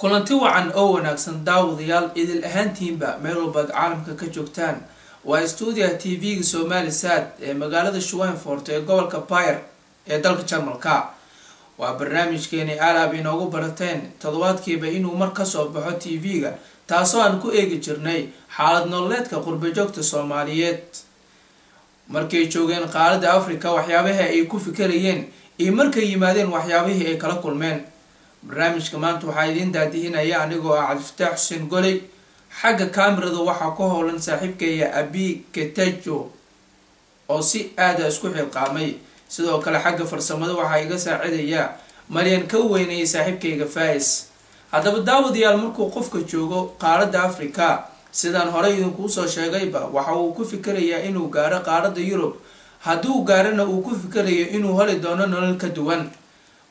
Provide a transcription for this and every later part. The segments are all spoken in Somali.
kulanti wacan oo wanaagsan daawadayaal idil ahaantiinba meel walbaad caalamka ka joogtaan waa stuudiyaha TV-ga Somalisad ee magaalada Schweinfurt ee gobolka Bayer ee dalka Jarmalka waa barnaamijkeeni alaab inoogu barateen toddobaadkiiba inuu mar ka soo baxo TV-ga taasoo aan ku eegi jirnay xaalad nololeedka qurbo joogta Soomaaliyeed markay joogeen qaaradda Afrika waxyaabaha ay ku fikirayeen iyo markay yimaadeen waxyaabihii ay kala kulmeen barnaamijka maanta waxaa idin daadihinaya anigoo ah Cabdifataax Xuseen Goley xagga kaamirada waxaa ku howlan saaxiibkayga Abi Ketejo oo si aad ah isku xilqaamay sidoo kale xagga farsamada waxaa iga saacidaya Maryan ka weynay saaxiibkayga Faais haddaba daawadayaal markuu qofka joogo qaaradda Afrika sidaan hore idinku soo sheegayba waxa uu ku fikirayaa inuu gaaro qaaradda Yurub hadduu gaarana uu ku fikirayo inuu heli doono nolol ka duwan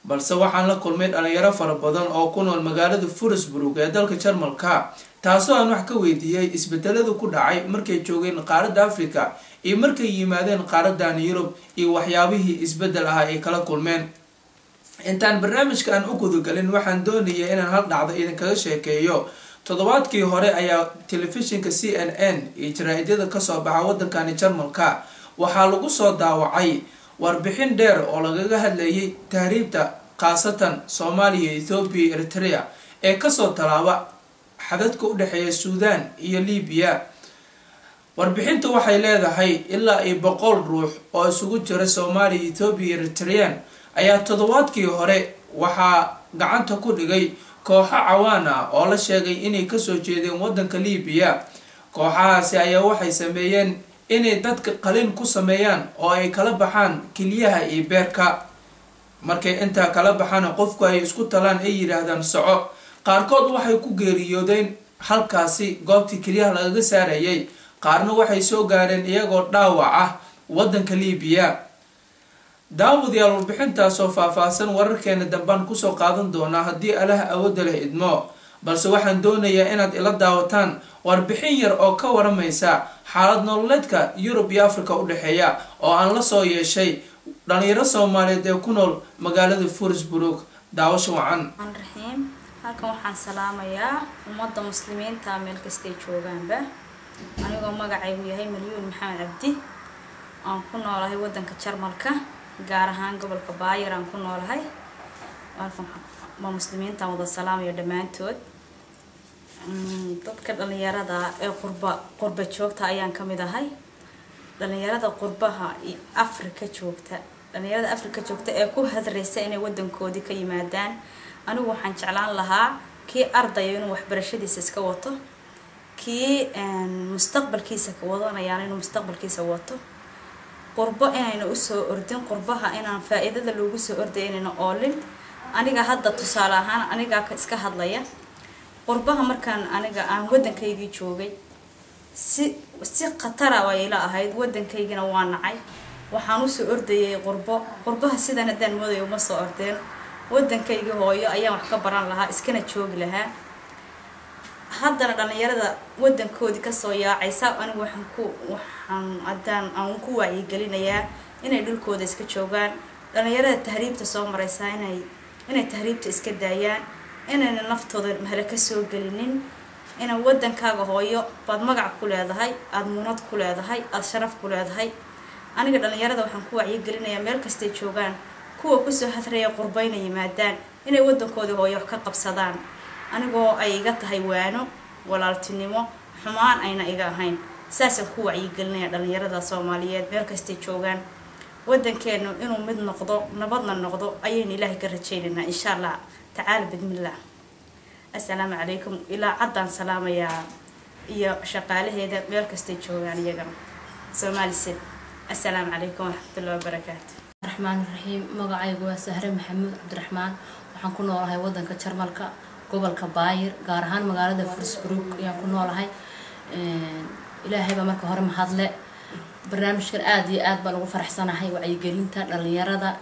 balse waxaan la kulmay dhalinyaro fara badan oo ku nool magaalada Würzburg ee dalka Jarmalka taasoo aan wax ka weydiiyay isbedelada ku dhacay markay joogeen qaaradda Afrika iyo markay yimaadeen qaaraddan Yurub iyo waxyaabihii isbedel ah ay kala kulmeen intaan barnaamijka aan u gudagalin waxaan doonayaa inaan hal dhacdo idinkaga sheekeeyo toddobaadkii hore ayaa telefishinka CNN iyo jaraa'idada ka soo baxa waddankani Jarmalka waxaa lagu soo daawacay warbixin dheer oo lagaga hadlayay tahriibta qaasatan Soomaaliya, Ethiopia, Eritrea ee ka soo talaaba xadadka u dhaxeeya Suudaan iyo Liibiya warbixintu waxay leedahay ilaa 100 ruux oo isugu jira Soomaaliya, Ethiopia, Eritrea ayaa toddobaadkii hore waxaa gacanta ku dhigay kooxo cawaan ah oo la sheegay inay ka soo jeedeen waddanka Liibiya kooxahaasi ayaa waxay sameeyeen inay dadka qalin ku sameeyaan oo ay kala baxaan kiliyaha iyo beerka markay inta kala baxaan qofku ay isku talaan ay yiraahdaan soco qaarkood waxay ku geeriyoodeen halkaasi goobtii kiliyaha laga saarayay qaarna waxay soo gaareen iyagoo dhaawac ah waddanka Liibiya daawadayaal warbixintaas oo faahfaahsan wararkeena dambaan kusoo qaadan doona haddii Allah awood leh idmo balse waxaan doonayaa inaad ila daawataan warbixin yar oo ka waramaysa xaalad nololeedka Yurub iyo Afrika u dhaxeeya oo aan la soo yeeshay dhalinyaro Soomaaliyeed ee ku nool magaalada Würzburg daawasho wacan halkan waxaan salaamayaa ummadda muslimiinta meel kasta ay joogaanba anigoo magacaygu yahay Maryuun Maxamed Cabdi aan ku noolahay waddanka Jarmalka gaar ahaan gobolka Bayer aan ku noolahay ma muslimiinta wada salaamayo dhamaantood dadka dhalinyarada ee qurba joogta ayaan kamid ahay dhalinyarada qurbaha Afrika joogta dhalinyarada Afrika joogta ee ku hadraysa inay waddankoodii ka yimaadaan anigu waxaan jeclaan lahaa kii arday inuu waxbarashadiisa iska wato kii mustaqbalkiisa ka wadanayaan inuu mustaqbalkiisa wato qurbo inayna u soo ordin qurbaha inaan faa'iidada loogu soo ordaynayna oolin aniga hadda tusaale ahaan aniga ka iska hadlaya qurbaha markaan aniga aan waddankaygii joogay si khatar ah way ila ahayd waddankaygina waa nacay waxaan u soo ordayay qurbaha sidan hadaan moodayo uma soo ordeen waddankaygii hooyo ayaan wax ka baran lahaa iskana joogi lahaa haddana dhalinyarada waddankoodii ka soo yaacaysa anigu waxaan ku wacyigelinayaa inay dhulkooda iska joogaan dhalinyarada tahriibta soo maraysa inay tahriibta iska daayaan inayna naftooda mahla ka soo gelinin inay waddankaaga hooyo baad magac ku leedahay aad muunad ku leedahay aad sharaf ku leedahay aniga dhalinyarada waxaan ku wacyigelinayaa meel kasta joogaan kuwa ku soo hadraya qurbayna yimaadaan inay waddankooda hooyo wax ka qabsadaan anigoo ay iga tahay waano walaaltinimo xumaan ayna iga ahayn saasaan ku wacyigelinayaa dhalinyarada Soomaaliyeed meel kasta joogaan waddankeenu inuu mid noqdo nabadna noqdo ayaan Ilaahay ka rajaynaynaa insha Allah تعالى بسم الله السلام عليكم إلى عدن سلام يا شقاله هذا ميركستي جوان يجمع Somalisad السلام عليكم ورحمة الله وبركاته الرحمن الرحيم مقعي جوا سهر محمد عبد الرحمن وحنكون وراها ودن كشرمالك قبل كباير قارهان مقالة فرسبروك يكون وراها إلهي بمرك هرم هذلة برنامج كرادي آد بنو فرح سنة هاي وعي جرينتا لليرادة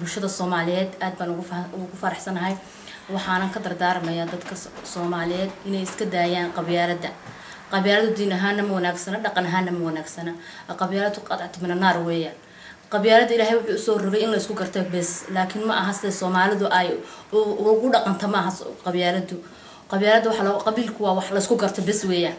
bulshada Soomaaliyeed aad baan ugu faraxsanahay waxaan ka dardaarmayaa dadka Soomaaliyeed inay iska daayaan qabyaalada diin ahaan ma wanaagsana dhaqan ahaan ma wanaagsana qabyaaladu qadcad min naar weeyaan qabyaalada ilaahay wuxuu usoo rogay in la isku garto bes laakiin ma aha sida Soomaalidu ay ugu dhaqanta ma aha qabyaaladu waxa loo qabiilku waa wax la isku garto bes weeyaan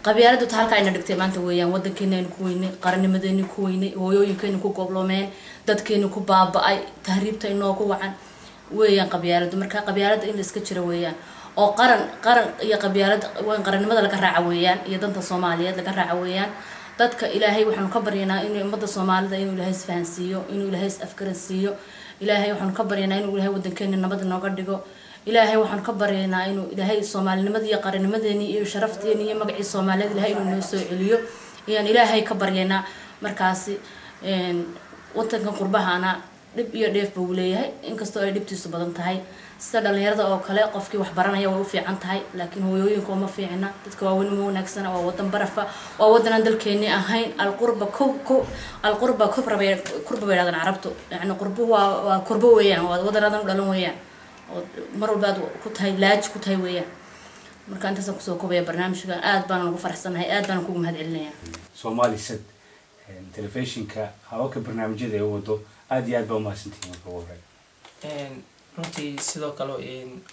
qabyaaladu ta halka ayna dhigtay maanta weeyaan wadankeena ku weynay qarannimadeena ku weynay hooyooyinkeena ku goobloomeen dadkeena ku baaba'ay tahriibta inoogu wacan weeyaan qabyaaladu marka qabyaalada in la iska jiro weeyaan oo qaran iyo qabyaalada waan qarannimada laga raaca weeyaan iyo danta Soomaaliyeed laga raaca weeyaan dadka ilaahay waxaan ka baryaynaa inuu ummadda Soomaalida inuu ilaahay isfahansiiyo inuu ilaahay afkaransiiyo ilaahay waxaan ka baryaynaa inuu ilaahay wadankeena nabad nooga dhigo ilaahay waxaan ka baryaynaa inuu ilaahay Soomaalinimadii iyo qarannimadeena iyo sharafteena iyo magacii Soomaaliyeed ilaahay inuu noo soo celiyo iyaan ilaahay ka baryaynaa markaasi wadanka qurbahana dib iyo dheef buu leeyahay inkastoo ay dhibtiisu badan tahay sida dhalinyarada oo kale qofkii wax baranaya way u fiican tahay laakiin hooyooyinka ma fiicna dadka waa weyn ma wanaagsan waa wadan barafa waa wadan dalkeeni ahayn alqurba kubra bayradan carabtu yani qurbu waa qurbo weeyaan waa wadanadan dhalan weeyaan oo mar walba ku tahay laaj ku tahay weeyaan marka intaas ku soo koobaya barnaamijka aad baan ugu faraxsanahay aad baan ugu mahadcelinayaa Soomaalisad telefishinka hawaka barnaamijyada ay wado aad iyo aad baa mahadsantihiin ugu horeyn runtii sidoo kale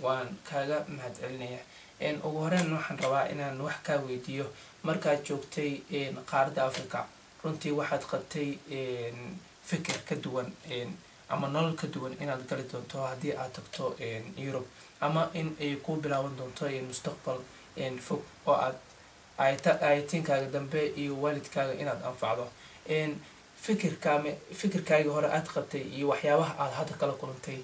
waan kaaga mahadcelinayaa ugu horeyn waxaan rabaa inaan wax ka weydiiyo markaad joogtay qaaradda Afrika runtii waxaad qabtay fikir ka duwan ama nolol ka duwan inaad gali doonto haddii aad tagto Europe ama in ay ku bilaaban doonto mustaqbal fog oo aad aytinkaaga dambe iyo waalidkaaga inaad anfacdo fikirkaaga hore aad qabtay iyo waxyaabaha aad hadda kala kulantay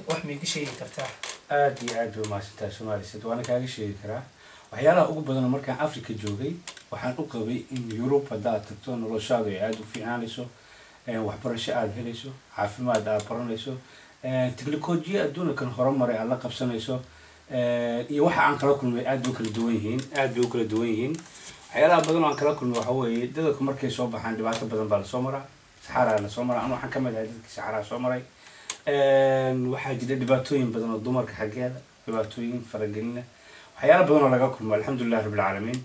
wax ma iga sheegi kartaa aad iyo aad u maasanta Soomaalisad waana kaaga sheegi karaa waxyaalaha ugu badan markaan Afrika joogay waxaan u qabay in Europe hadda tagto noloshaadu ay aad u fiicnaanayso waxbarasho aad helayso caafimaad aad baranayso tiknoolajiyada adduunka horumaray aad la qabsanayso iyo waxa aan kala kulmay aad u kala duwan yihiin waxyaalaha badan oo aan kala kulmay waxa weeye dadku markay soo baxaan dhibaato badan baa la soo maraa saxara la soo maraa ama waxaan ka mid ahay dadkii saxara soo maray waxaa jira dhibaatooyin badan oo dumarka xaggeeda dhibaatooyin faragelina waxyaalo badan oo laga kulmay alxamdulillah rabbil caalamiin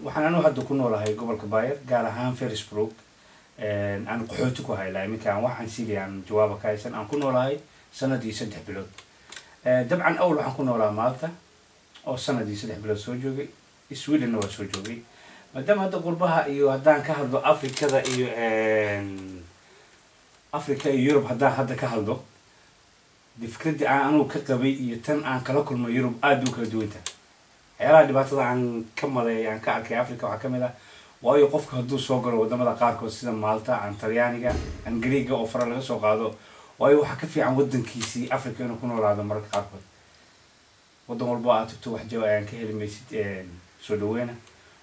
waxaan anu hadda ku noolahay gobolka Bayer gaar ahaan Ferrisbrook aan qaxooti ku hayla iminkaan waxaan siiyaan jawaab ka haysan aan ku noolahay sanadii 3 bilood dabcan awal waxaan ku noolaa Malta oo sanadii 3 bilood soo joogay Sweden waa soo joogay maadaama hadda qurbaha iyo haddaan ka hadlo Afrikada iyo Afrika iyo Europe haddaan hadda ka hadlo fikradii aan ka qabay iyo tan aan kala kulmay Europe aad u kala duwan tahay waxyaalaha dhibaatada aan ka maday aan ka arkay Afrika waxaa ka mid ah waayo qofka hadduu soo galo wadamada qaarkood sida Malta aan Talyaaniga aan Greega oo fara laga soo qaado waayo waxa ka fiican wadankiisii Afrika inuu ku noolaado marka qaarkood wadan walba aad tagto wax jawaab ka heli maysid soo dhaweena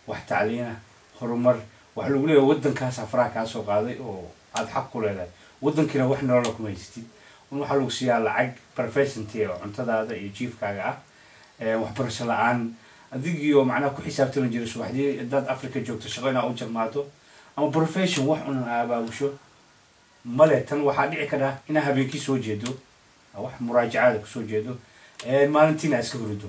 wax tacliina horumar wax lagu leeyahay wadankaas Afrika ka soo qaaday oo aad xaq ku leedahay wadankina wax nolol ku haystid waxa lagu siiyaa lacag professional oo cuntadaada iyo jiifkaaga ah waxbarasho la'aan adigiyo macnaha ku xisaabtan jiray subaxdii dad Afrika joogto shaqada u jarmaado ama profession wax un abaabusho male tan waxa dhici kara in habeenkii soo jeedo wax muraajacada ku soo jeedo maalintiina iska hurdo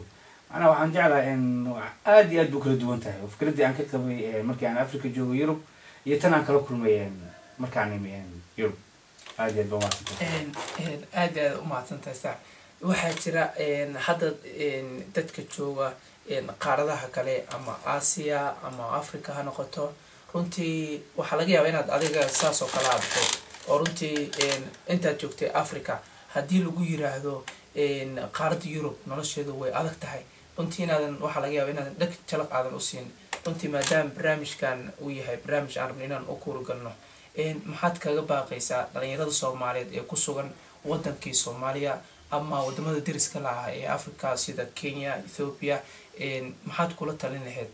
ana waxaan jeclahay in aad iyo aad u kala duwan tahay fikradii aan ka qabay markii aan Afrika joogo Europe iyo tan aan kala kulmay markaan imeen Europe aad iyo aad u mahadsantahay sax waxaa jira hadda dadka jooga qaaradaha kale ama Aasiya ama Afrika ha noqoto runtii waxa laga yaabaa inaad adiga saas oo kala aadto oo runtii inta joogtay Afrika haddii lagu yiraahdo qaaradda Europe nolosheedu way adag tahay runtii inaadan waxa laga yaabaa inaadan dhag jalaq aadan u siin runtii maadaama barnaamijkan uu yahay barnaamij aan rabno inaan u kuurgalno maxaad kaga baaqaysaa dhalinyarada Soomaaliyeed ee ku sugan wadankii Soomaaliya ama wadamada deriska la ah ee Afrika sida Kenya Ethiopia maxaad kula talin lahayd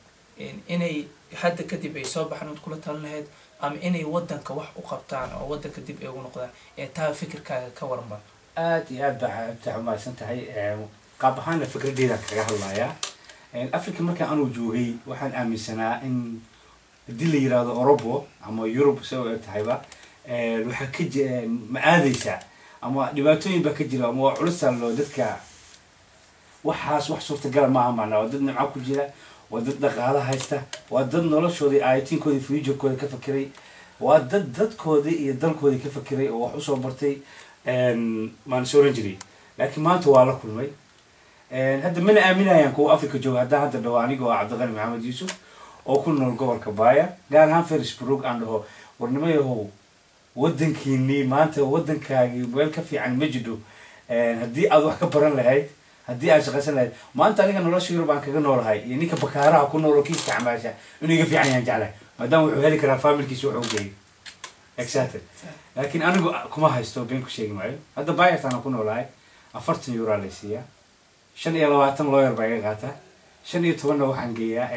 inay hadda kadib ay soo baxaan kula talin lahayd ama inay wadanka wax u qabtaan oo wadanka dib ay ugu noqdaan taa fikirkaaga ka waranba aad iyo aad baa taxamaasan tahay qaab ahaan fikradeyda kaga hadlayaa Afrika markaan aanu joogay waxaan aaminsanaa in hadii la yiraahdo Europe ama Europe soo tahayba waxa ka ma aadaysa ama dhibaatooyin ba ka jira ama culus loo dadka waxaas wax suurtagal ma aha macna dad nimco ku jira waa dad dhaqaalaha haysta waa dad noloshooda ay tiinkoodii future-kooda ka fakiray waa dadkoodii iyo dalkoodii ka fakiray oo wax usoo bartay maan is oran jiray laakiin maanta waa la kulmay hadda mana aaminayaan kuwa africa jooga haddaan hadda dhaho anigoo cabdiqani maxamed yuusuf oo ku nool gobolka baaya gaar ahaan Ferisburg aan dhaho warnimayahow waddankiinii maanta waddankaagii meel ka fiican ma jiro haddii aad wax ka baran lahayd haddii aad shaqaysan lahayd maanta aniga nolosha Yurub aan kaga noolahay iyo ninka bakaaraha ku nool oo kiiska camaasha inuu iga fiican yahay jeclahay maadaama wuxuu heli karaa familkiisa wuxuu geeyay exactly laakiin anigu kuma haysto been ku sheegi maayo hadda baayartaan ku noolahay 40 euro la siiyaa 25 lawyer baa iga qaata 15 waxaan geeyaa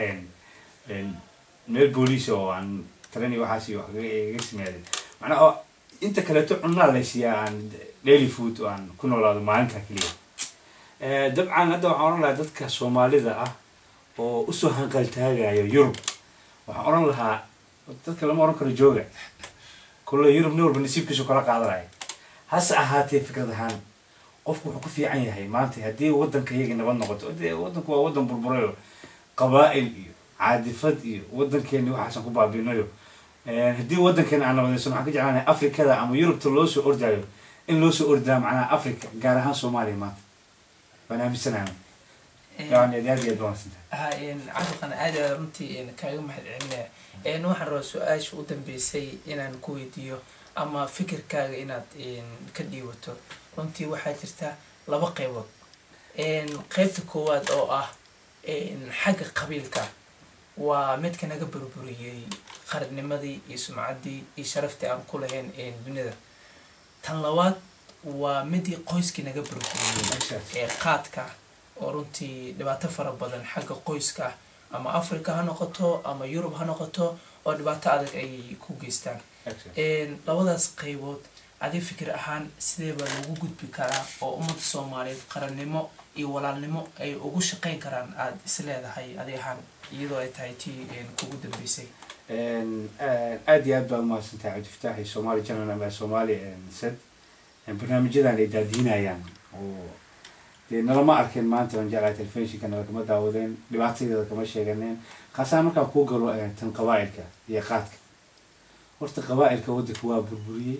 meel booliis oo aan tarani waxaas iyo wax iga sameeyay macnaha inta kale cunna la siiyaa aan daily food oo aan ku noolaado maalinta kaliya dabcan hadda waxaan oran lahaa dadka Soomaalida ah oo u soo hanqal taagayo Yurub waxaan oran lahaa dadka lama oran karo jooga kullu Yurub nool nasiibkiisu kala qaadanayo has ahaatee fikradahan qofku wuxuu ku fiican yahay maanta haddii waddanka iyaga nabad noqoto waddanku waa waddan burburayo qabaa'il iyo caadifad iyo waddankeena waxaan ku baabinayo haddii waddankeena aan nabadaysan waxaan ka jeclaanahay Afrikada ama Yurubta loo soo ordayo in loo soo ordaa macnaha Afrika gaar ahaan Soomaaliya maanta banaamisanahay يعني هذه الدراسة. هاي عفوا هذا رنتي إن كيوم واحد عنا نوح الرسول شو قدام بيسي إن نكويديو أما فكر كاج إن كديوتو رنتي واحد ترتا لبقي وق إن قيت كواد أو إن حاجة قبيلك ومت كنا جبر بريء خرج نمدي يسمعدي يشرفت عن كل هين إن بنده تنلوات ومدي قيس كنا جبر بريء قاتك ورنتي دبعت فرق بدن حق قيسك أما أفريقيا هنقطه أما يوروب هنقطه ودبعت عدد أي كوجستان إن لو ده سقيبوت عادي فكرة أهان سيدبا وجود بكرة أو أمة الصومالية قرن نمو أي ولا نمو أي وجوش قين كران عاد سلالة هاي عادي أهان يدو تايتي إن كوجود بيسي إن أدي أبدأ ما سنتعود تفتحي الصومالي كانوا نبى الصومالي سد برنامج جدا لدادينا يعني لأن ما أركن ما أنت من جالات الفينش كانوا كم داودين لبعض إذا كم شيء جنين خاصة مركب كوجر تنقبائلك يقاتك ورت قبائلك ودك هو بربري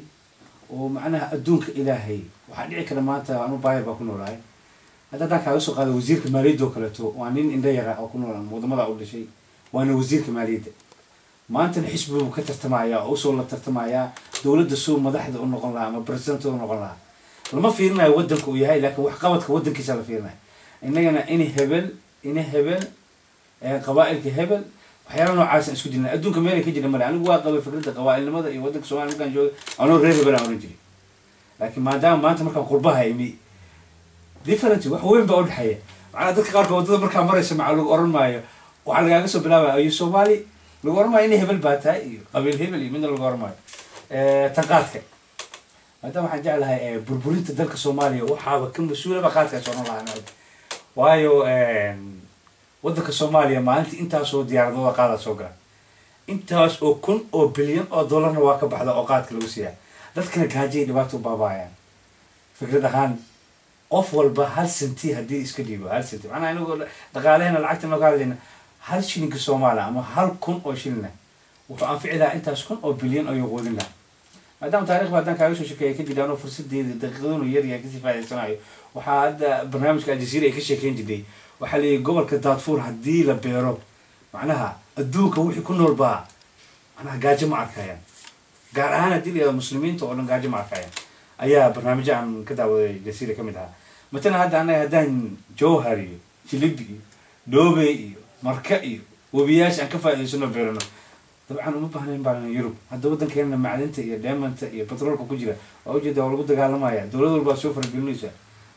ومعناها أدونك إلهي وحدي كلمات أنا باير بكون وراي هذا ذاك عاوز قال وزير كمالية دوكلته وعنين إن ده يرى أكون ولا موضوع أول شيء وأنا وزير كمالية ما أنت الحسب وكترت معايا أوصل لترت معايا دولة السوق مدحض النقل ما برزنت النقل لما فيرنا يودك وياي لكن وحقبتك ودك يسال فيرنا إننا إني هبل قبائلك هبل وحيانا عايز نسكت لنا أدون كمان كيجي لما أنا واقع فكرة قبائل لماذا يودك سواء ممكن جو أنا غير هبل أو رجلي لكن ما دام ما أنت مركب قربها يمي ديفرنت وين بقول الحياة على ذلك قارك ودود مركب مرة يسمع له أورن مايو وعلى جالس بلا أي سومالي لو أورن ماي إني هبل باتاي قبيل هبل من الأورن ماي تقاتك هذا ما حنجعلها بربرية الدلك الصومالية وحابة كم مسؤولة بقاتها شلون الله أنا وايو ودك الصومالية ما أنت أصو ديار ضوء قادة سوقا أنت أصو كن أو بليون أو دولار نواكب على أوقات كلوسية ذاتك نكاجي دباتو بابا يعني فكرة هان أفضل بهال سنتي هدي إسكديو هال سنتي أنا نقول دقالين العكت نقالين هل شينك الصومالة أما هل كن أو شيلنا وطبعا فعلا أنت أصو كن أو بليون أو يقولين له مادام تاريخ بعدين كايوش وشكاية كده دانو فرصة دي دقيقون ويريا كذي فايدة صناعي وحاد برنامج كالجزيرة كشكين جدي وحلي قبل كداتفور هدي لبيروب معناها الدوك وحي كله الباع معناها قاجة معك يعني قال أنا دي للمسلمين تقولون قاجة معك يعني أيها برنامج عن كده وجزيرة كمدها مثلا هذا أنا هدان جوهري شلبي دوبي مركئي وبياش عن كفاية يسون بيرنا طبعا ما بهنين بعنا يوروب هذا ودن كنا معدنته يا دائما أنت يا بترول كوجرة أوجد ولا بد قال ما يا دولة الباسوف الجنوسة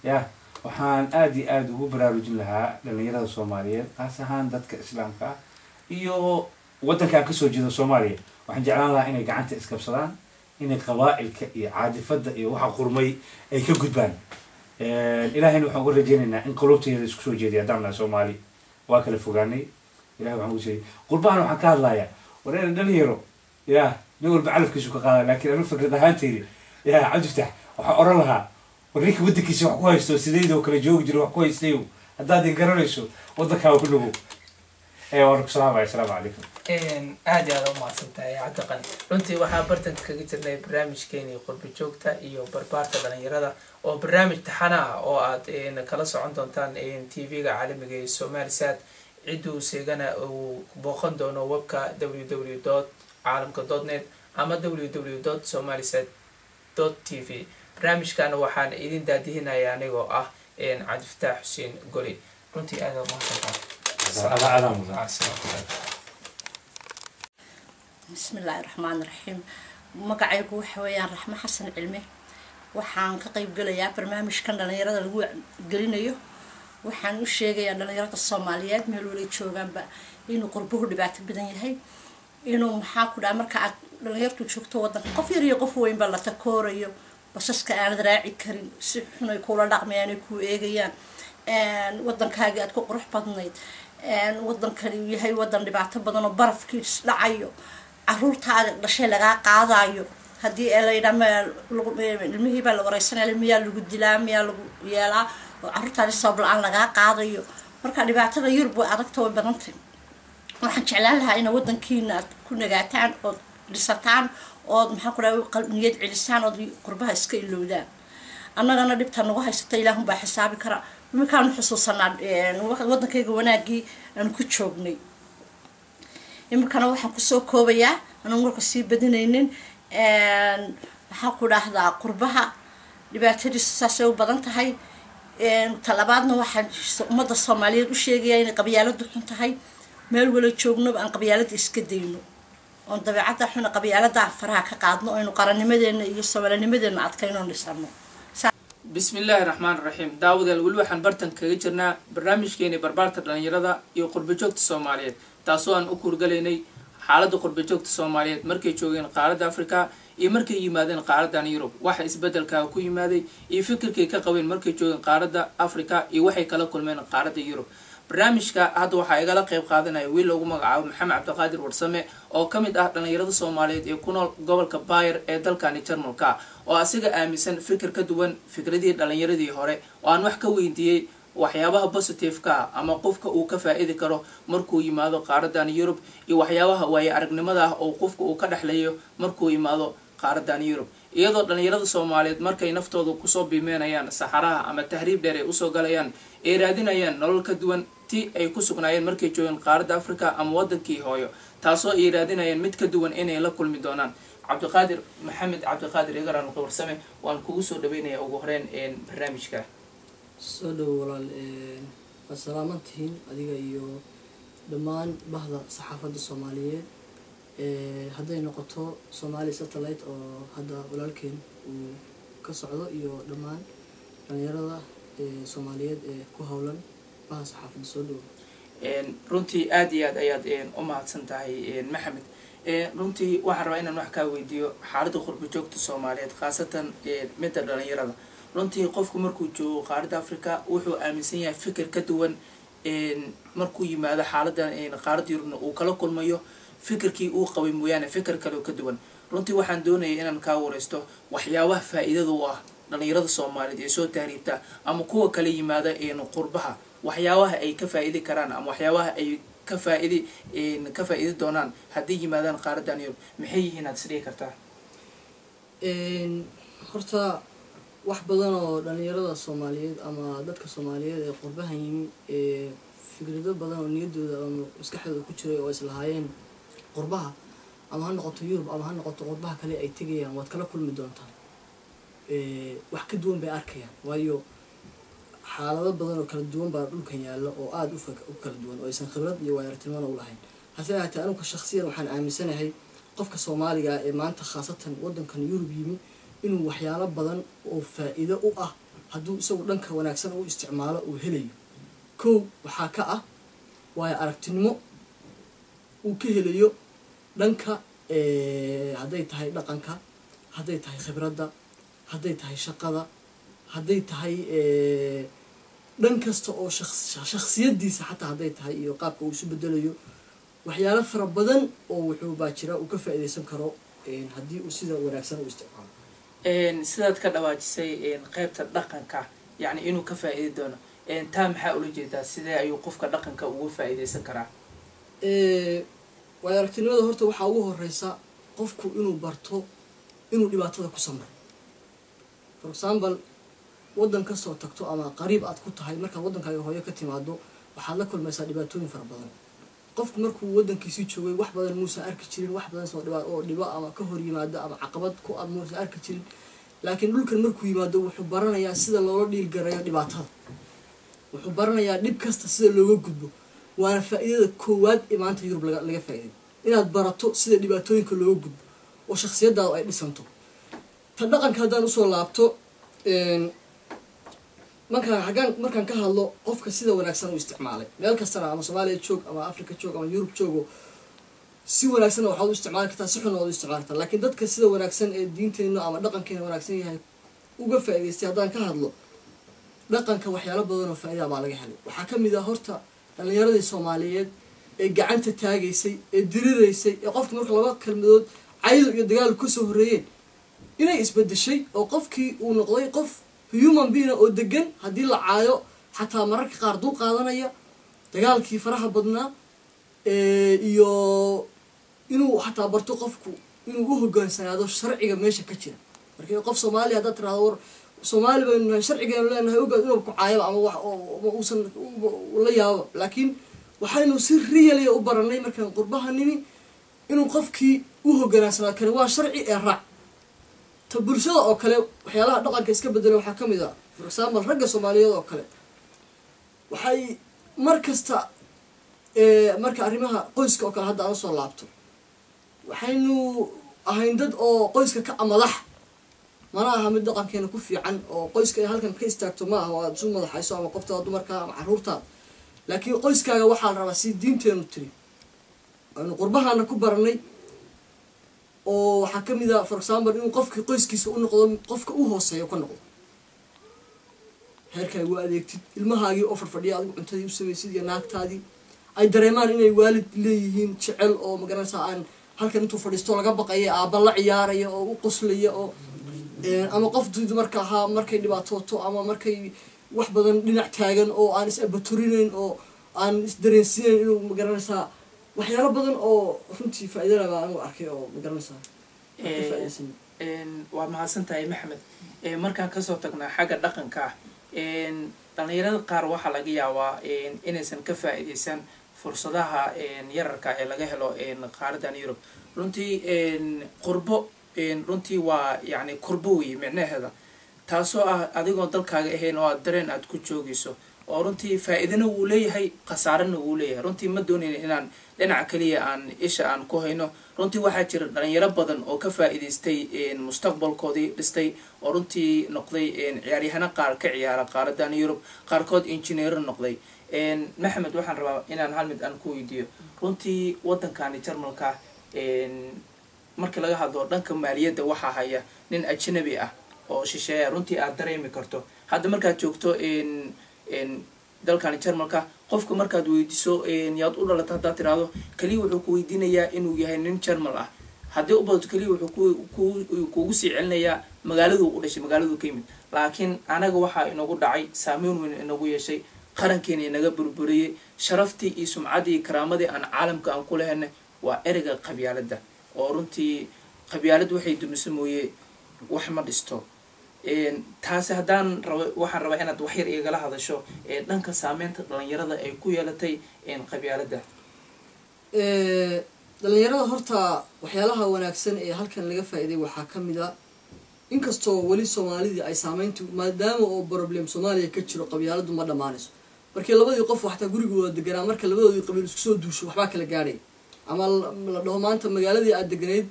يا وحان آدي هو برارج لها لأن يرى الصومالية أسهان ذاتك إسلام كا إيو ودن كان كسر جد الصومالية وحن جعلنا لها إني قعنت إسكاب صلان إني قبائل عادي فد وحا قرمي أي كجدبان إلهي نوح نقول رجينا إن قلوبتي يسكسو جدي أدامنا صومالي واكل فوقاني إلهي وحن شيء قربان وحن كان لا يا ورينا دليرو يا نقول بعرف كيسو كقال لكن أنا فكرة هانتيري يا عاد افتح وحقرا لها وريك ودك يسوي كويس سيديدو كلا جوج جرو كويس ليو هذا دي قرريسو ودك هاو كله وعليكم السلام عليكم aad iyo aad u mahadsantahay cabdiqani runtii waxaa bartanka kaga jirnay barnaamijkeeni qurba joogta iyo barbaarta dhalinyarada oo barnaamij taxana ah oo aad kala socon doontaan tv-ga caalamiga ee Somalisat ciduu seegana uu booqan doono webka www.caalamka.net ama www.somalisat.tv barnaamijkana waxaan idin daadihinayaa anigoo ah Cabdi Fataax Xuseen Goli runtii aad u mahadsantahay بسم الله الرحمن الرحيم magacaygu waxa weeyaan raxmo xasan cilmi waxaan ka qayb galayaa barnaamijkan dhalinyarada lagu gelinayo waxaan u sheegayaa dhalinyarada Soomaaliyeed meel wali joogaanba inuu qurbuhu dhibaato badan yahay inuu maxaa ku dhaca marka aad dhalinyartu joogto wadanka qof yar iyo qof weyn ba la takoorayo basaska aan raaci karin si xun ay kula dhaqmayaan ay ku eegayaan wadankaaga aad ku qurux badnayd wadankani yahay wadan dhibaato badan oo barafkiis dhacayo caruurtaada dhashay laga qaadayo hadii ay leedahay ilmihii baa la wareysanay ilmiyaa lagu dilaa miyaa lagu yeelaa oo caruurtaada sabab la'aan laga qaadayo marka dhibaatada Yurub way adagto way badantay waxaan jeclaan lahaa in wadankiina ku nagaataan oo dhisataan oo maxaa ku dhaw qalbiyad cilisaan oo qurbaha iska ilowdaan annagana dhibta nagu haysata Ilaahay baa xisaabi kara markaan xusuusanaa wadankayga wanaagii aan ku joognay imkana waxaan ku soo koobayaa anaan marka sii badinaynin waxa ku dhaahdaa qurbaha dhibaatadiisu saasay u badan tahay talabaadna waxaan ummadda Soomaaliyeed u sheegayaa in qabyaaladu xun tahay meel wala joogno aan qabyaalada iska dayno oo dabeecadda xun qabyaalada faraha ka qaadno oo aynu qarannimadeena iyo Soomaalinimadeena adkayno dhisano بسم الله الرحمن الرحيم داود الولي waxaan bartan kaga jirnaa barnaamijkeeni barbaarta dhalinyarada iyo qurba joogta Soomaaliyeed taasoo aan u kurgaleynay xaaladda qurba joogta Soomaaliyeed markay joogeen qaaradda Afrika iyo markay yimaadeen qaaradda Yurub waxa isbedelka ku yimaaday iyo fikirkii ka qabeen markay joogeen qaaradda Afrika iyo waxay kala kulmeen qaaradda Yurub barnaamijka hadda waxa igala qayb qaadanaya wiil lagu magacaabo Maxamed Cabdiqaadir Warsame oo kamid ah dhalinyarada Soomaaliyeed ee ku nool gobolka Bayer ee dalkani Jarmalka oo asiga aaminsan fikir ka duwan fikradii dhalinyaradii hore oo aan wax ka weydiiyay waxyaabaha positive-ka ama qofka uu ka faa'iidi karo markuu yimaado qaaradan Yurub iyo waxyaabaha way aragnimada oo qofka uu ka dhaxlayo markuu yimaado qaaradan Yurub iyadoo dhalinyarada Soomaaliyeed markay naftooda ku soo biimeynayaan saxaraha ama tahriib dheer ay u soo galayaan ee raadinayaan nolol ka duwan ti ay ku sugnaayeen markay joogeen qaaradda Afrika ama wadankii hooyo taasoo ay raadinayaan mid ka duwan inay la kulmi doonaan Cabdiqaadir Maxamed Cabdiqaadir Igaran Warsame waan kugu soo dhaweynaya ugu horeen barnaamijka soo dhaw walaal assalaamantiin adiga iyo dhammaan bahda saxaafadda Soomaaliyeed hadday noqoto Somali Satellite oo hadda walaalkeen uu ka socdo iyo dhammaan dhalinyarada Soomaaliyeed ee ku hawlan bahda saxaafadda soo dhaw runtii aad iyo aad ayaad u mahadsan tahay Maxamed runtii waxaan rabaa inaan wax ka weydiiyo xaaladda qurba joogta Soomaaliyeed khaasatan midda dhalinyarada runtii qofku markuu joogo qaaradda Afrika wuxuu aaminsan yahay fikir ka duwan markuu yimaado xaaladdan qaaradda Yurubna uu kala kulmayo fikirkii uu qabay mooyaane fikir kale oo ka duwan runtii waxaan doonayaa inaan ka wareysto waxyaabaha faa'iidada u ah dhalinyarada Soomaaliyeed ee soo tahriibta ama kuwa kale yimaada qurbaha waxyaabaha ay ka faa'iidi karaan ama waxyaabaha ay ka faa'iidi doonaan haddii yimaadaan qaaraddan Yurub maxay yihiin aad isdhihi kartaa horta wax badan oo dhalinyarada Soomaaliyeed ama dadka Soomaaliyeed ee qurbaha yimi fikrado badan oo niyadooda ama maskaxdooda ku jiray oo islahaayeen qurbaha ama ha noqoto Yurub ama ha noqoto qurbaha kale ay tagayaan waad kala kulmi doontaan wax ka duwan bay arkayaan waayo xaalado badan oo kala duwan baa dhulkan yaalla oo aad u kala duwan oo aysan khibrad iyo waayo-aragnimo u lahayn hase ahaatee anigu shakhsiyan waxaan aaminsanahay qofka Soomaaliga ee maanta khaasatan wadankan Yurub yimi inuu waxyaalo badan oo faa'iido u ah hadduu isagu dhanka wanaagsan u isticmaalo uu helayo kow waxaa ka ah waayo aragnimo uu ka helayo dhanka hadday tahay dhaqanka hadday tahay khibradda hadday tahay shaqada hadday tahay dhan kasta oo shakhsiyadiisa xataa hadday tahay iyo qaabka uu isu bedelayo waxyaalo fara badan oo wuxuu baa jira uu ka faa'iideysan karo haddii uu sida wanaagsan u isticmaalo sidaad ka dhawaajisay qaybta dhaqanka yani inuu ka faa'iidi doono taa maxaa ula jeedaa sidee ayuu qofka dhaqanka ugu faa'iideysan karaa waayo aragtinimada horta waxaa ugu horeysa qofku inuu barto inuu dhibaatada ku samro. For example, waddan kasoo tagto ama qariib aad ku tahay markaad waddankaaga hooyo ka timaado waxaad la kulmaysaa dhibaatooyin fara badan. qofku markuu waddankiisii joogay wax badan muusan arki jirin, wax badan oo dhibo ama ka hor yimaado ama caqabad ku ad muusan arki jirin, laakiin dhulkan markuu yimaado wuxuu baranayaa sida loola dhiilgarayo dhibaatada, wuxuu baranayaa dhib kasta sida looga gudbo. waana faa'iidada koowaad ee maanta Yurub laga faa'iiday, inaad barato sida dhibaatooyinka looga gudbo oo shakhsiyadaadu ay dhisanto. tan dhaqanka haddaan usoo laabto, markaan ka hadlo qofka sida wanaagsan u isticmaalay meel kastana, ama Soomaaliya joog ama Afrika joog ama Yurub joogo, si wanaagsan waxaad u isticmaali kartaa, si xun waad u isticmaali kartaa. laakiin dadka sida wanaagsan ee diinteena ama dhaqankeena wanaagsan yahay uga faa'iidaystay haddaan ka hadlo, dhaqanka waxyaalo badan oo faa'iida baa laga helay. waxaa ka mid ah horta dhalinyaradii Soomaaliyeed ee gacanta taagaysay, ee diriraysay, ee qofka marka laba kalmadood caydo iyo dagaal ka soo horeeyeen inay isbedeshay oo qofkii uu noqday qof human being oo degan, haddii la caayo xataa mararka qaar dul qaadanaya, dagaalkii faraha badnaa iyo inuu xataa barto qofku inuu u hoggaansanaado sharciga meesha ka jira. markii qof Soomaali haddaad tiraahdo war Soomaali baynu sharcigeenu leenahay ogaad inuu ku caayo ama wax oo uusan la yaabo, laakiin waxaynu si real u baranay markaan qurbaha nimi inuu qofkii u hoggaansanaado kale waa sharci ee raac. ta bulshada oo kale waxyaalaha dhaqanka iska bedelay waxaa ka mid ah, for example, ragga Soomaaliyeed oo kale waxay markasta marka arrimaha qoyska oo kale hadda aan soo laabto, waxaynu ahayn dad oo qoyska ka madax, mana aha mid dhaqankeena ku fiican oo qoyska ay halkan ka istaagto ma aha oo aad isu madaxayso ama qofta dumarka ama carruurtaada, laakiin qoyskaaga waxaa la rabaa si diinteenu tiri aynu qurbahana ku baranay. oo waxaa ka mid ah, for example, inuu qofkii qoyskiisa u noqdo qofka u hooseeyo ka noqdo, heerkaaga u adeegtid, ilmahaagii oo farfadhiya adigu cuntadii u samaysid iyo naagtaadii ay dareemaan inay waalid leeyihiin jecel oo magaranaysaa aan halkan intuu fadhiisto laga baqaya aabba la ciyaaraya oo u qoslaya oo ama qof dumarka ahaa markay dhibaatooto ama markay wax badan dhinac taagan oo aan is-abaturinayn oo aan is-dareensiinayn inuu magaranaysaa waxyaalo badan oo runtii faa'iido baa anu arkay oo magaranaysaa waa mahadsantahay Maxamed. markaan kasoo tagnaa xagga dhaqanka, dhalinyarada qaar waxaa laga yaabaa inaysan ka faa'iidaysan fursadaha yararka ee laga helo qaaradan Yurub. runtii qurbo runtii waa yani qurbo weeye micnaheeda, taasoo ah adigoo dalkaaga ahayn oo aad dareen aad ku joogayso, oo runtii faa'iidana wuu leeyahay, khasaarana wuu leeyahay. runtii ma doonayn inaan dhinaca kaliya aan isha aan ku hayno. runtii waxaa jira dhalinyaro badan oo ka faa'iidaystay mustaqbalkoodii dhistay, oo runtii noqday ciyaaryahano qaar ka ciyaara qaaradan Yurub, qaarkood injineero noqday. Maxamed, waxaan rabaa inaan hal mid aan ku weydiiyo. runtii waddankani Jarmalka marka laga hadlo dhanka maaliyadda waxaa haya nin ajnabi ah oo shisheeya, runtii aad dareemi karto. hadda markaad joogto dalkani Jarmalka, qofka markaad weydiiso yaad u dhalata haddaad tiraahdo, kaliya wuxuu ku weydiinayaa inuu yahay nin Jarmal ah. haddii u badato kaliya wuxuu kugu sii celinayaa magaaladuu u dhashay, magaaladuu ka yimid. laakiin anaga waxaa inagu dhacay, saameyn weyn inagu yeeshay, qarankeena inaga burburiyey, sharaftii iyo sumcaddii iyo karaamadii aan caalamka aan ku lehenay waa ereyga qabyaaladda. oo runtii qabyaaladdu waxay dumiso mooye wax ma dhisto. taasi haddaan waxaan rabaa inaad wax yar igala hadasho dhanka saameynta dhalinyarada ay ku yeelatay qabyaaladda. dhalinyarada horta waxyaalaha wanaagsan ee halkan laga faa'iiday waxaa ka mid ah, inkastoo weli Soomaalidii ay saameyntu maadaama oo problem Soomaaliya ka jiro, qabyaaladdu ma dhamaanayso. markii labadii qof waxta gurigooda deganaa marka labadoodii qabiil isku soo duusho waxba kala gaadhay, ama la dhaho maanta magaaladii aad deganayd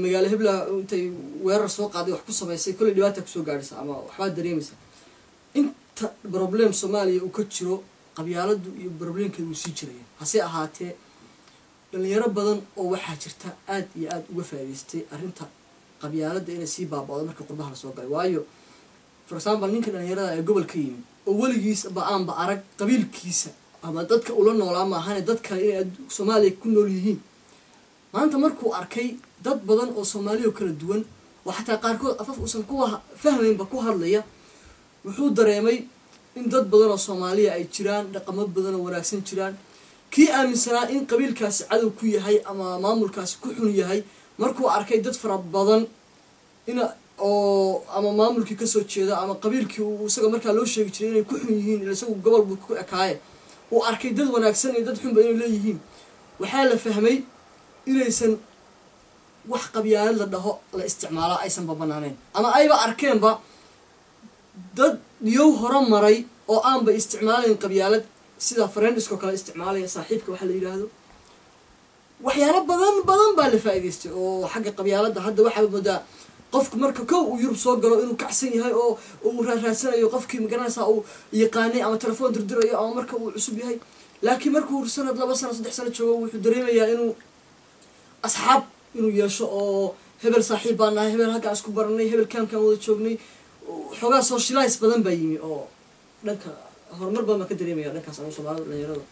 magaalo hebla intay weerar soo qaaday wax ku samaysay kulli dhibaato ku soo gaaraysa ama waxba dareemaysa. inta problem Soomaaliya uu ka jiro, qabyaaladdu iyo problemkeedu sii jiraya. hase ahaatee dhalinyaro badan oo waxaa jirta aad iyo aad uga faa'iidaystay arrinta qabyaaladda inay sii baaba'do marka qurbaha la soo galay. waayo for example, ninka dhalinyarada ee gobolka yimid oo weligiis aanba arag qabiilkiisa ama dadka ula noolaa maahane dad kale inay Soomaaliya ku nool yihiin, maanta markuu arkay dad badan oo Soomaaliya kala duwan oo xataa qaarkood afaf uusan ku fahmaynba ku hadlaya, wuxuu dareemay in dad badan oo Soomaaliya ay jiraan, dhaqamo badan oo wanaagsan jiraan, kii aaminsanaa in qabiilkaasi cadow ku yahay ama maamulkaasi ku xun yahay markuu arkay dad fara badan oo ama maamulkii kasoo jeeda ama qabiilkii uu isaga markaa loo sheegi jiray inay ku xun yihiin ila isagu gobol buu ku ekaaye uu arkay dad wanaagsan iyo dad xunba inay leeyihiin waxaa la fahmay inaysan wax qabyaalad la dhaho la isticmaalaa aysanba banaaneen ama ayba arkeenba dad yow hore maray oo aanba isticmaalayn qabyaalad sida friendiskoo kale isticmaalaya saaxiibka waxa la yidhaahdo waxyaalo badan baa la faa'iidaystay oo xagga qabyaaladda hadda waxaa moodaa qofku marka kow uu Yurub soo galo inuu kacsan yahay oo uu raadsanayo qofkii magaranaysa uu yaqaanay ama telefoon dirdirayo ama marka uu cusub yahay laakiin markuu sanad 2 sano 3 sano joogo wuxuu dareemayaa inuu asxaab inuu yeesho oo hebel saaxiib baan nahay hebel halkaan isku baranay hebel kan wada joognay xogaa socialize badan baa yimi oo dhanka horumar baan ka dareemaya dhankaas aan Soomaalida dhalinyarada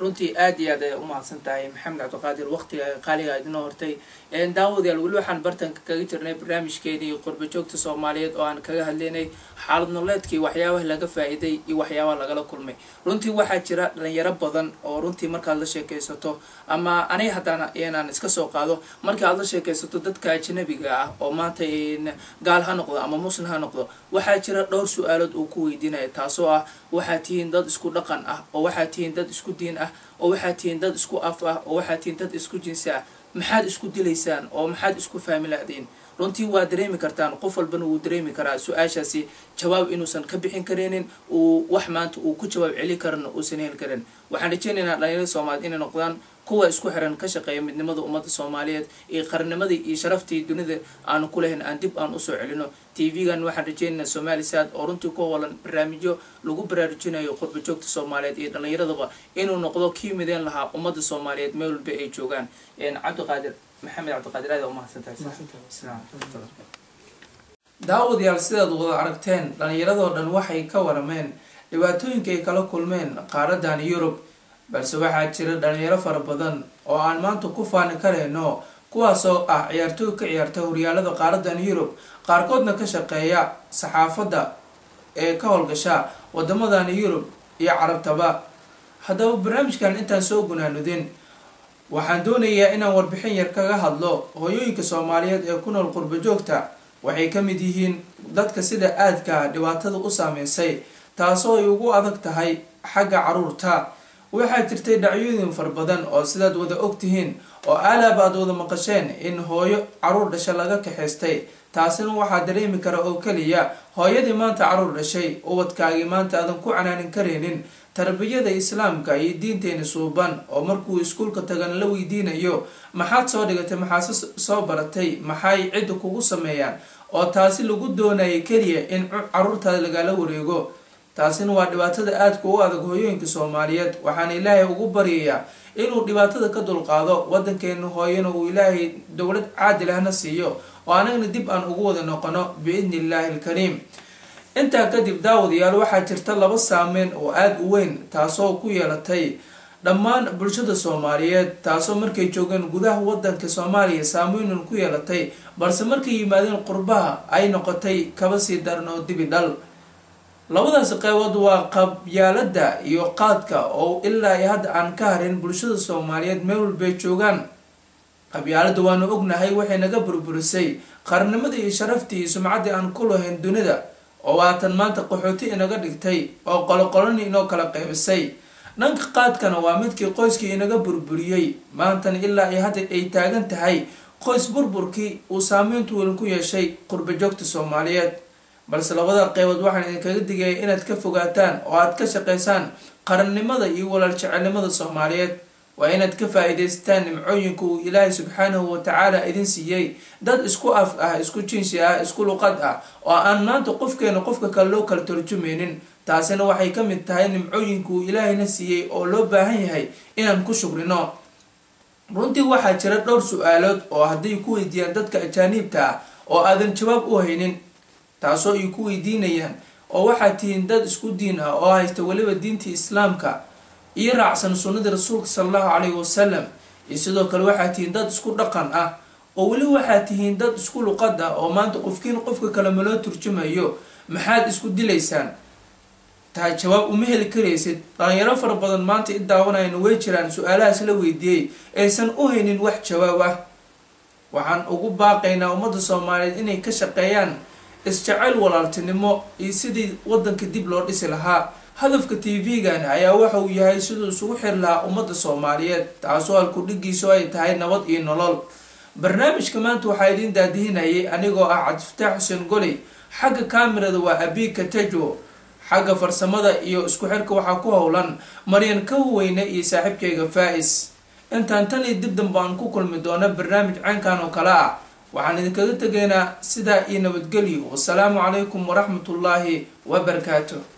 runtii aad iyo aad ay u mahadsan tahay maxamed cabdiqaadir waqtiga qaaliga idinoo hortay daawadayaal weli waxaan bartanka kaga jirnay barnaamijkeedii qurba joogta Soomaaliyeed oo aan kaga hadlaynay xaalad nololeedkii waxyaabaha laga faa'iiday iyo waxyaabaha lagala kulmay runtii waxaa jira dhalinyaro badan oo runtii markaad la sheekaysato ama aniga haddana inaan iska soo qaado markaad la sheekaysato dadka ajnabiga ah oo maanta gaal ha noqdo ama muslim ha noqdo waxaa jira dhowr su'aalood uu ku weydiinaya taasoo ah waxaa tihiin dad isku dhaqan ah oo waxaa tihiin dad isku diin ah oo waxaa tihiin dad isku af ah oo waxaa tihiin dad isku jinsi ah maxaad isku dilaysaan oo maxaad isku fahmi lahaydeen runtii waa dareemi kartaan qof walbana wuu dareemi karaa su-aashaasi jawaab inuusan ka bixin kareenin uu wax maanta uu ku jawaab celi karana uusan heli karin waxaan rajaynaynaa dhalinyarada Soomaaliyeed inay noqdaan kuwa isku xiran ka shaqeeya midnimada ummadda Soomaaliyeed ee qarnimadii iyo sharaftii dunida aan ku leeyahay aan dib aan u soo celino TV-gan waxaan rajaynaynaa Somalisad oo runtii ku howlan barnaamijyo lagu baraarujinayo qurba joogta Soomaaliyeed iyo dhalinyaradaba inuu noqdo kii mideen lahaa ummadda Soomaaliyeed meel walba ay joogaan cabdiqaadir maxamed cabdiqaadir aad u mahadsantahay daawadayaal sidaad wada aragteen dhalinyaradoo dhan waxay ka warameen dhibaatooyinka ay kala kulmeen qaaradan Yurub balse waxaa jira dhalinyaro fara badan oo aan maanta ku faani kareyno kuwaasoo ah ciyaartooy ka ciyaarta horyaalada qaaradan Yurub qaarkoodna ka shaqeeya saxaafadda ee ka howlgasha wadamadan Yurub iyo Carabtaba haddaba barnaamijkan intaan soo gunaanudin waxaan doonayaa inaan warbixin yar kaga hadlo hooyooyinka Soomaaliyeed ee ku nool qurba joogta waxay ka mid yihiin dadka sida aadka dhibaatada u saameysay taasoo ay ugu adag tahay xagga caruurta waxaa jirtay dhacyooyin far badan oo sidaad wada ogtihiin oo aalaab aad wada maqasheen in hooyo caruur dhashay laga kaxaystay taasina waxaa dareemi kara oo kaliya hooyadii maanta caruur dhashay ubadkaagii maanta aadan ku canaanin kareenin tarbiyada islaamka iyo diinteena suuban oo markuu iskuulka tagan la weydiinayo maxaad soo dhigatay maxaad soo baratay maxay cid kugu sameeyaan oo taasi lagu doonayay kaliya in caruurtaada lagala wareego taasina waa dhibaatada aadka u adag hooyooyinka Soomaaliyeed waxaan Ilaahay ugu baryayaa inuu dhibaatada ka dulqaado wadankeena hooyana uu Ilaahay dawlad caadil ahna siiyo oo anagna dib aan ugu wada noqono biidnillaahi alkariim inta kadib daawadayaal waxaa jirta laba saameyn oo aad u weyn taasoo ku yeelatay dhammaan bulshada Soomaaliyeed taasoo markay joogeen gudaha wadanka Soomaaliya saameyn ku yeelatay balse markay yimaadeen qurbaha ay noqotay kaba sii daran oo dibi dhal labadaas qaybood waa qabyaalada iyo qaadka oo ilaa hadda aan ka harin bulshada Soomaaliyeed meel walba joogaan qabyaalada waanu ognahay waxay naga burburisay qarnimadii iyo sharaftii iyo sumcaddii aan ku lahayn dunida oo waatan maanta qaxooti inaga dhigtay oo qoloqolani inoo kala qaybisay dhanka qaadkana waa midkii qoyskii inaga burburiyey maantana ilaa iyo hadda ay taagan tahay qoys burburkii uu saameyntu weyn ku yeeshay qurba joogta Soomaaliyeed balse labada qaybood waxaan idinkaga digayaa inaad ka fogaataan oo aad ka shaqeysaan qarannimada iyo walaal jecelnimada Soomaaliyeed waa inaad ka faa'iidaystaan nimcooyinka uu Ilaahay subxaanahu wa ta'aala idin siiyay dad isku af ah isku jinsi ah isku luqad ah oo aan maanta qofkeena qofka kale loo kala tarjumeynin taasina waxay ka mid tahay nimcooyinka uu Ilaahayna siiyay oo loo baahan yahay inaan ku shukrino runtii waxaa jira dhowr su'aalood oo hadday ku weydiiyaan dadka ajaanibta ah oo aadan jawaab u haynin taasoo ay ku weydiinayaan oo waxaa tihiin dad isku diin ah oo haysta waliba diintii islaamka iyo raacsan sunnada rasuulka sallallahu alayhi wasallam iyo sidoo kale waxaa tihiin dad isku dhaqan ah oo wali waxaa tihiin dad isku luqad ah oo maanta qofkiin qofka kale ma loo turjumayo maxaad isku dilaysaan tahay jawaab uma heli karaysid. dhalinyaro fara badan maanta i daawanayna way jiraan su-aalahaas la weydiiyey aysan u haynin wax jawaab ah. waxaan ugu baaqaynaa ummadda Soomaaliyeed inay ka shaqeeyaan isjecel walaaltinimo iyo sidii wadanka dib loo dhisi lahaa. hadafka TV-gan ayaa waxa uu yahay sidoo isugu xir lahaa ummadda Soomaaliyeed, taasoo halku dhigiisu ay tahay nabad iyo nolol. barnaamijka maanta waxaa idin daadihinayay anigoo ah Cabdifataax Xuseen Goley, xagga kaamirada waa Abika Tajo, xagga farsamada iyo isku xirka waxaa ku howlan Maryan Kaweyne iyo saaxiibkayga Faais. intaan tan dib dambe aan ku kulmi doona barnaamij caankan oo kala ah, waxaan idinkaga tegaynaa sidaa iyo nabadgelyo. wassalaamu calaykum waraxmatullaahi wabarakaatuh.